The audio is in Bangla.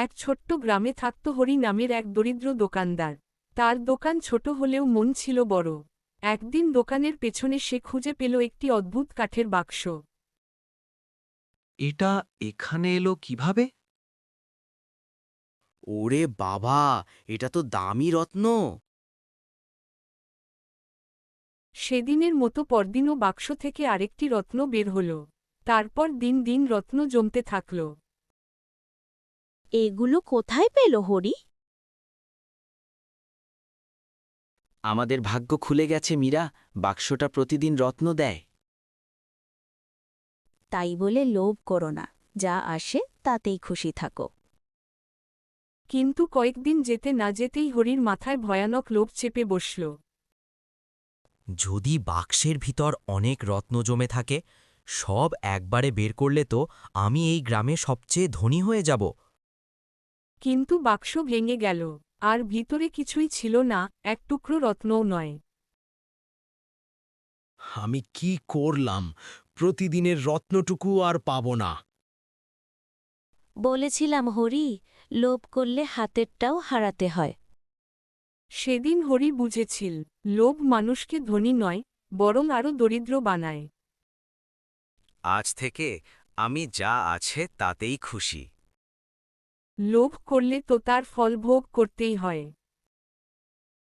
এক ছোট্ট গ্রামে থাকত হরি নামের এক দরিদ্র দোকানদার। তার দোকান ছোট হলেও মন ছিল বড়। একদিন দোকানের পেছনে সে খুঁজে পেল একটি অদ্ভুত কাঠের বাক্স। এটা এখানে এলো কিভাবে? ওরে বাবা, এটা তো দামি রত্ন। সেদিনের মতো পরদিনও বাক্স থেকে আরেকটি রত্ন বের হল। তারপর দিন দিন রত্ন জমতে থাকল। এগুলো কোথায় পেল হরি? আমাদের ভাগ্য খুলে গেছে মীরা, বাক্সটা প্রতিদিন রত্ন দেয়। তাই বলে লোভ করো না, যা আসে তাতেই খুশি থাকো। কিন্তু কয়েকদিন যেতে না যেতেই হরির মাথায় ভয়ানক লোভ চেপে বসল। যদি বাক্সের ভিতর অনেক রত্ন জমে থাকে, সব একবারে বের করলে তো আমি এই গ্রামে সবচেয়ে ধনী হয়ে যাব। কিন্তু বাক্স ভেঙে গেল, আর ভিতরে কিছুই ছিল না, এক টুকরো রত্নও নয়। আমি কি করলাম? প্রতিদিনের রত্নটুকু আর পাব না। বলেছিলাম হরি, লোভ করলে হাতেরটাও হারাতে হয়। সেদিন হরি বুঝেছিল, লোভ মানুষকে ধনী নয়, বরং আরও দরিদ্র বানায়। আজ থেকে আমি যা আছে তাতেই খুশি। লোভ করলে তো তার ফল ভোগ করতেই হয়।